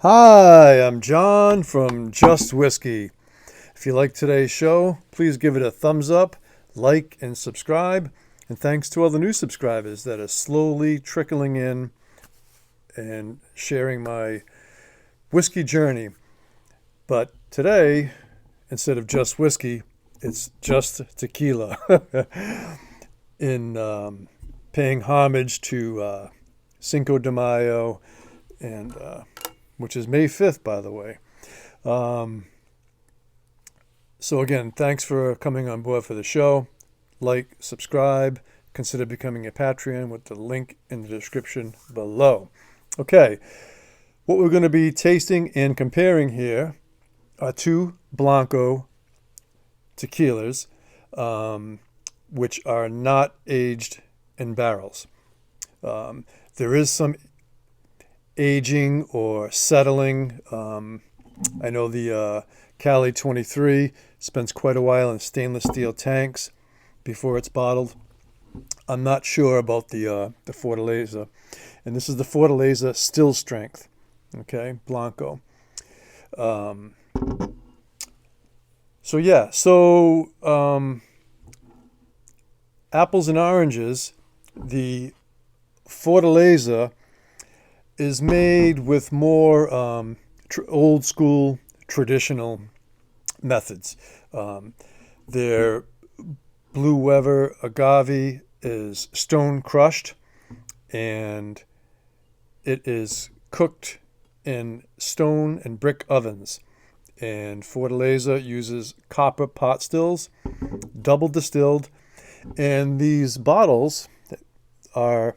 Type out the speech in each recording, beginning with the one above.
Hi, I'm John from Just Whiskey. If you like today's show, please give it a thumbs up, like, and subscribe. And thanks to all the new subscribers that are slowly trickling in and sharing my whiskey journey. But today, instead of just whiskey, it's just tequila. In paying homage to Cinco de Mayo, and which is May 5th, by the way. So again, thanks for coming on board for the show. Like, subscribe, consider becoming a Patreon with the link in the description below. Okay, what we're going to be tasting and comparing here are two blanco tequilas, which are not aged in barrels. There is some aging or settling. I know the Calle 23 spends quite a while in stainless steel tanks before it's bottled. I'm not sure about the Fortaleza, and this is the Fortaleza Still Strength, okay, Blanco. Um, so apples and oranges. The Fortaleza is made with more old school traditional methods. Their Blue Weather agave is stone crushed, and it is cooked in stone and brick ovens. And Fortaleza uses copper pot stills, double distilled, and these bottles are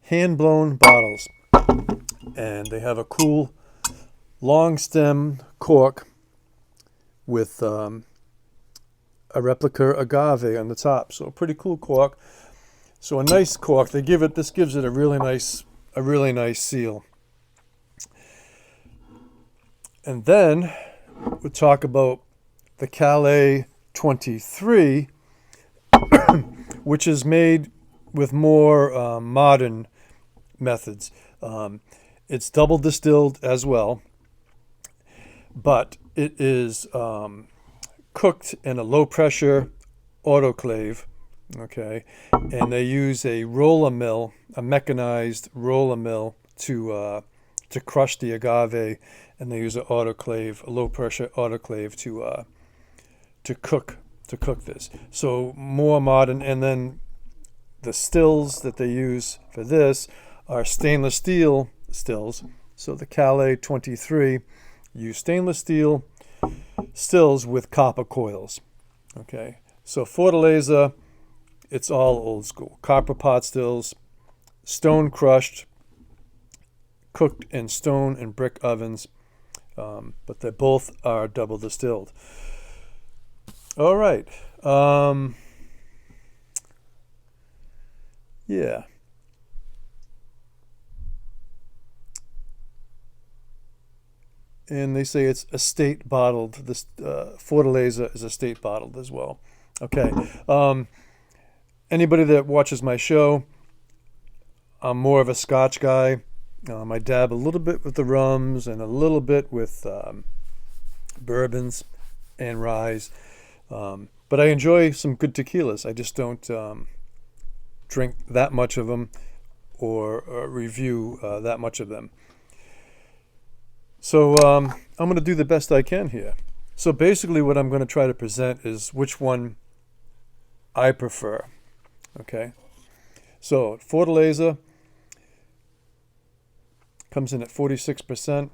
hand blown bottles, and they have a cool long stem cork with a replica agave on the top. So a pretty cool cork. So a nice cork. This gives it a really nice seal. And then we'll talk about the Calle 23, which is made with more modern methods. It's double distilled as well, but it is cooked in a low pressure autoclave, okay, and they use a roller mill, a mechanized roller mill to crush the agave, and they use an autoclave, a low pressure autoclave to cook this. So more modern. And then the stills that they use for this are stainless steel stills. So the Calle 23 use stainless steel stills with copper coils. Okay, so Fortaleza, it's all old school. Copper pot stills, stone crushed, cooked in stone and brick ovens, but they both are double distilled. All right. Yeah. And they say it's estate bottled. This Fortaleza is estate bottled as well. Okay. Anybody that watches my show, I'm more of a Scotch guy. I dab a little bit with the rums and a little bit with bourbons and ryes. But I enjoy some good tequilas. I just don't drink that much of them or review that much of them. So I'm going to do the best I can here. So basically what I'm going to try to present is which one I prefer. Okay. So Fortaleza comes in at 46%.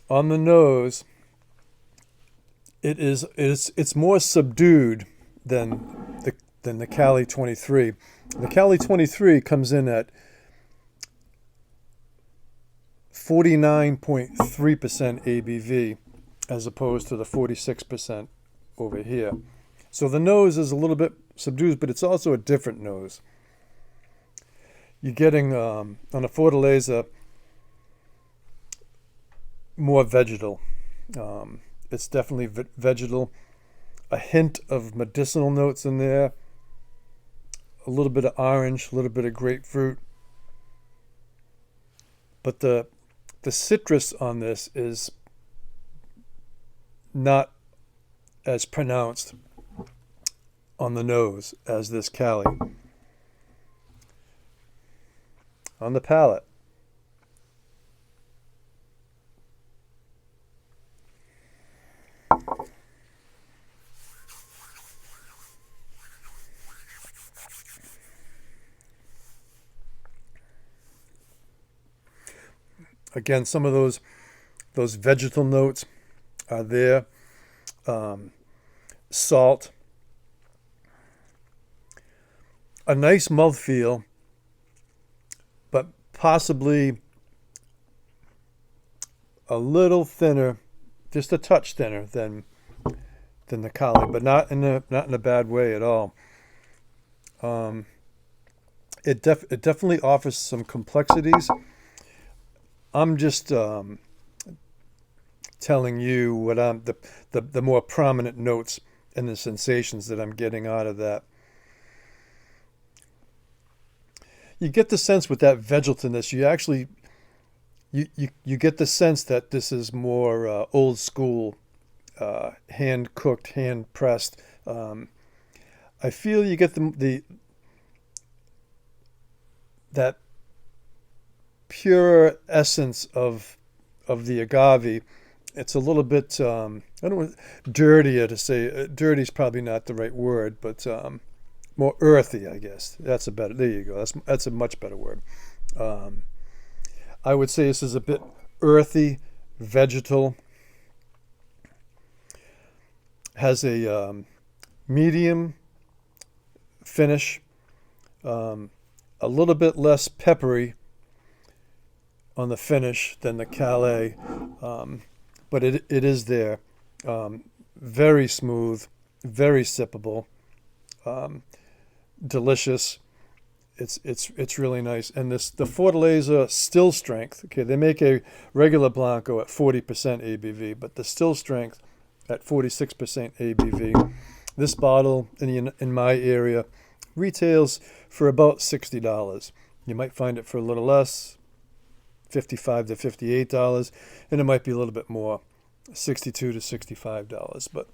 On the nose, it's more subdued than the Calle 23. The Calle 23 comes in at 49.3% ABV as opposed to the 46% over here. So the nose is a little bit subdued, but it's also a different nose. You're getting, on a Fortaleza, more vegetal. It's definitely vegetal. A hint of medicinal notes in there. A little bit of orange, a little bit of grapefruit. But the the citrus on this is not as pronounced on the nose as this Calle. On the palate, again, some of those vegetal notes are there. Salt, a nice mouthfeel, but possibly a little thinner, just a touch thinner than the Calle, but not in a bad way at all. It definitely offers some complexities. I'm just telling you what the more prominent notes and the sensations that I'm getting out of that. You get the sense with that vegetalness, you actually you get the sense that this is more old school, hand cooked, hand pressed. I feel you get that pure essence of the agave. It's a little bit I don't want dirtier to say. Dirty is probably not the right word, but more earthy, I guess. That's a better. There you go. That's a much better word. I would say this is a bit earthy, vegetal. Has a medium finish, a little bit less peppery on the finish than the Calle, but it is there. Very smooth, very sippable, delicious. It's really nice. And the Fortaleza Still Strength. Okay, they make a regular blanco at 40% ABV, but the Still Strength at 46% ABV. This bottle in my area retails for about $60. You might find it for a little less, $55 to $58, and it might be a little bit more, $62 to $65. But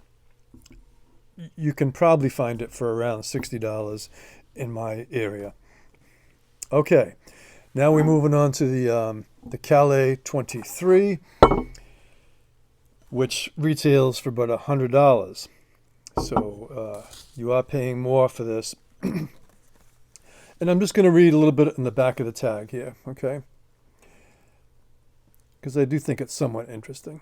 you can probably find it for around $60 in my area. Okay, now we're moving on to the Calle 23, which retails for about $100. So you are paying more for this. And I'm just going to read a little bit in the back of the tag here, okay? Because I do think it's somewhat interesting.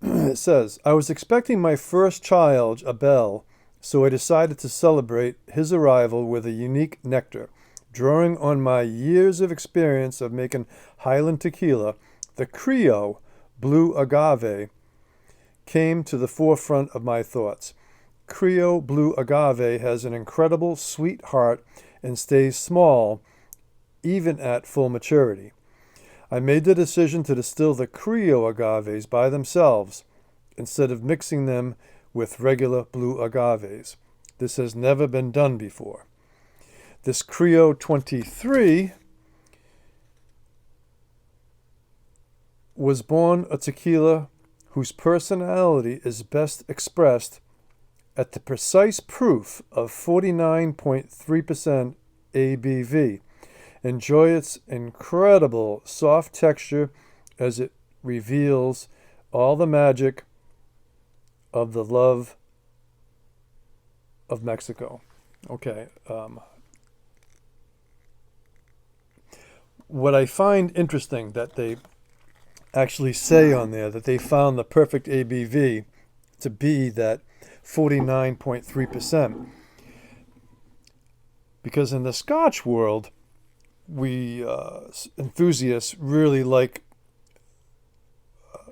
It says, I was expecting my first child, Abel, so I decided to celebrate his arrival with a unique nectar. Drawing on my years of experience of making Highland tequila, the Criollo Blue Agave came to the forefront of my thoughts. Criollo Blue Agave has an incredible sweet heart and stays small even at full maturity. I made the decision to distill the Criollo agaves by themselves instead of mixing them with regular blue agaves. This has never been done before. This Criollo 23 was born a tequila whose personality is best expressed at the precise proof of 49.3% ABV. Enjoy its incredible soft texture as it reveals all the magic of the love of Mexico. Okay. What I find interesting that they actually say on there that they found the perfect ABV to be that 49.3%. Because in the Scotch world, we enthusiasts really like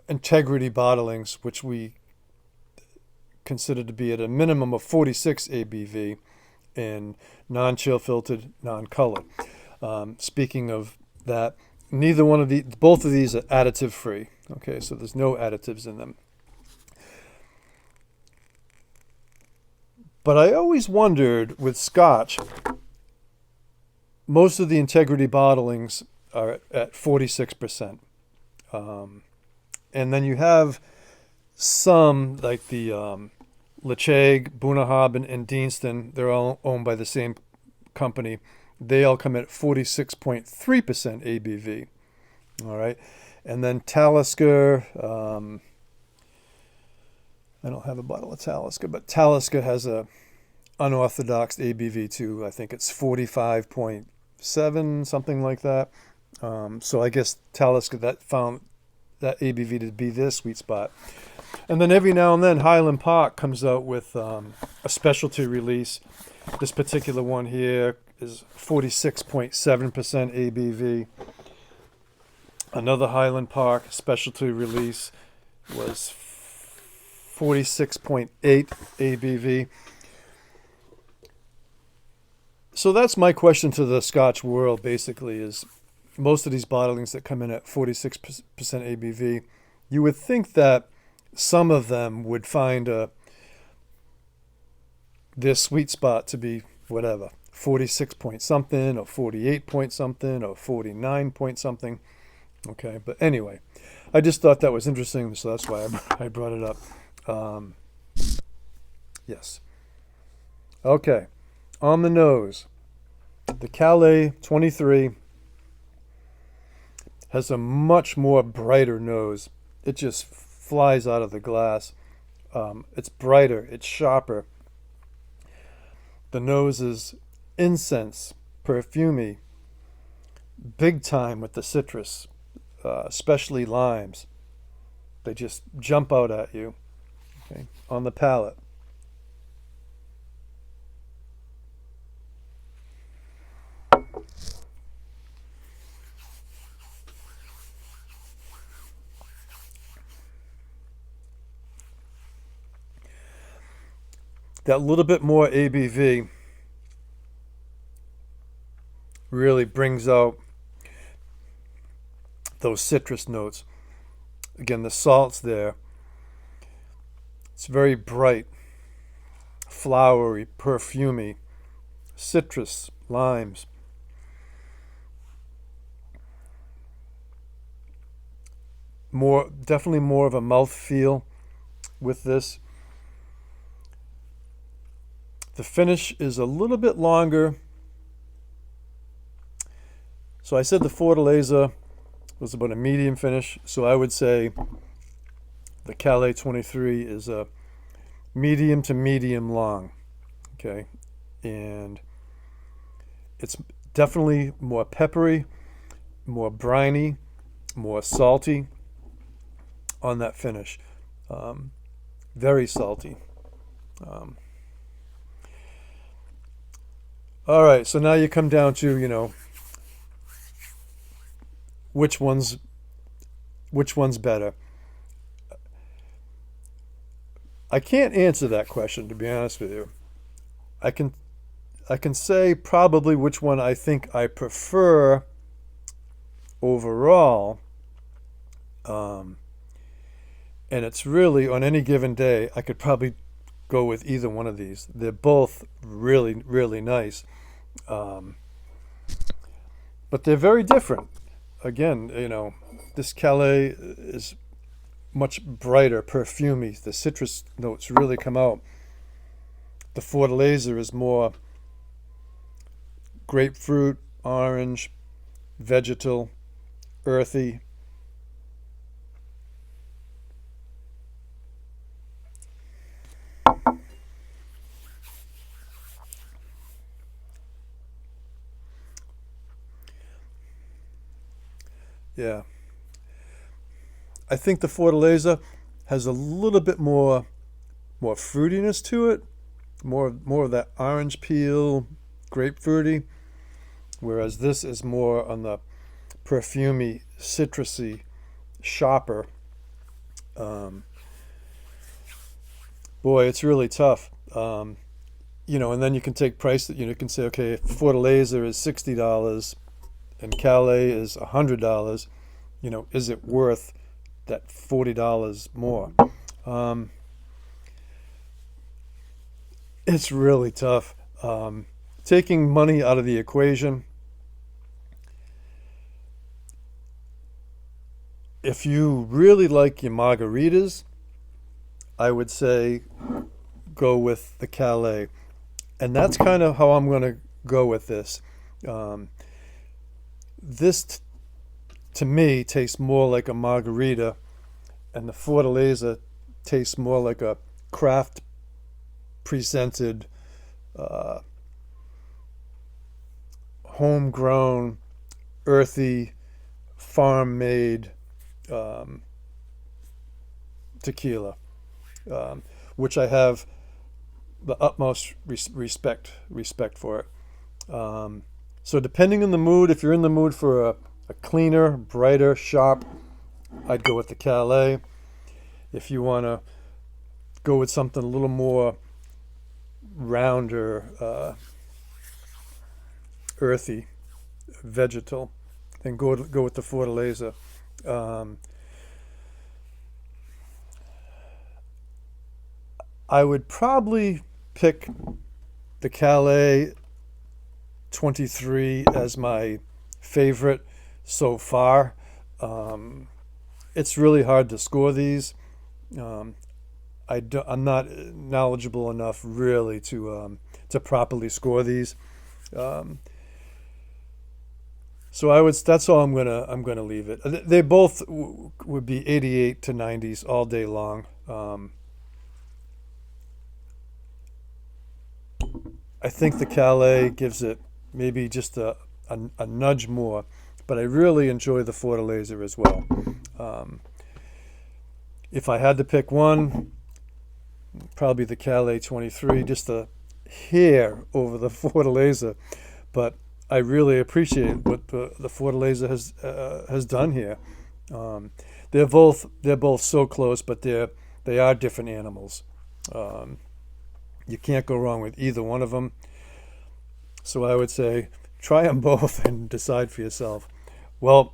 integrity bottlings, which we consider to be at a minimum of 46 ABV and non-chill filtered, non-colored. Speaking of that, both of these are additive free. Okay, so there's no additives in them. But I always wondered with Scotch, most of the integrity bottlings are at 46%. And then you have some like the Lacheg, Bunnahabhain, and Deanston. They're all owned by the same company. They all come at 46.3% ABV. All right. And then Talisker, I don't have a bottle of Talisker, but Talisker has a unorthodox ABV too. I think it's 45.7, something like that. So I guess Talisker that found that ABV to be their sweet spot. And then every now and then Highland Park comes out with a specialty release. This particular one here is 46.7% ABV. Another Highland Park specialty release was 46.8 ABV. So that's my question to the Scotch world, basically, is most of these bottlings that come in at 46% ABV, you would think that some of them would find their sweet spot to be whatever, 46 point something or 48 point something or 49 point something. Okay, but anyway, I just thought that was interesting, so that's why I brought it up. Yes. Okay, on the nose, the Calle 23 has a much more brighter nose. It just flies out of the glass. It's brighter, it's sharper. The nose is incense, perfumey, big time with the citrus, especially limes. They just jump out at you, okay, on the palate. That little bit more ABV really brings out those citrus notes. Again, the salt's there. It's very bright, flowery, perfumey, citrus, limes. Definitely more of a mouth feel with this. The finish is a little bit longer. So I said the Fortaleza was about a medium finish. So I would say the Calle 23 is a medium to medium long. Okay. And it's definitely more peppery, more briny, more salty on that finish. Very salty. All right, so now you come down to, which one's better. I can't answer that question, to be honest with you. I can say probably which one I think I prefer overall. And it's really, on any given day, I could probably go with either one of these. They're both really, really nice. But they're very different. Again, this Calle is much brighter, perfumey. The citrus notes really come out. The Fortaleza is more grapefruit, orange, vegetal, earthy. Yeah. I think the Fortaleza has a little bit more fruitiness to it, more of that orange peel, grapefruity, whereas this is more on the perfumey, citrusy, sharper. Boy, it's really tough. And then you can take price that you can say, okay, if Fortaleza is $60 and Calle is $100, is it worth that $40 more? It's really tough. Taking money out of the equation, If you really like your margaritas, I would say go with the Calle. And that's kind of how I'm going to go with this. Um, this, to me, tastes more like a margarita, and the Fortaleza tastes more like a craft presented, uh, homegrown, earthy, farm made um, tequila, which I have the utmost respect for it. So depending on the mood, if you're in the mood for a cleaner, brighter, sharp, I'd go with the Calais. If you want to go with something a little more rounder, earthy, vegetal, then go with the Fortaleza. Um, I would probably pick the Calais 23 as my favorite so far. Um, it's really hard to score these. Um, I'm not knowledgeable enough really to properly score these. Um, so that's all I'm gonna leave it. They both would be 88 to 90s all day long. I think the Calais gives it maybe just a nudge more, but I really enjoy the Fortaleza as well. Um, if I had to pick one, probably the Calais 23, just a hair over the Fortaleza, but I really appreciate what the Fortaleza has done here. Um, they're both so close, but they are different animals. Um, you can't go wrong with either one of them. So I would say try them both and decide for yourself. Well,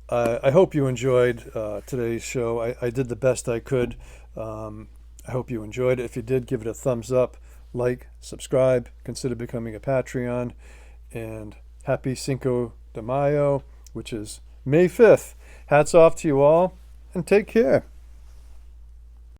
I hope you enjoyed today's show. I did the best I could. I hope you enjoyed it. If you did, give it a thumbs up, like, subscribe, consider becoming a Patreon, and happy Cinco de Mayo, which is May 5th. Hats off to you all, and take care.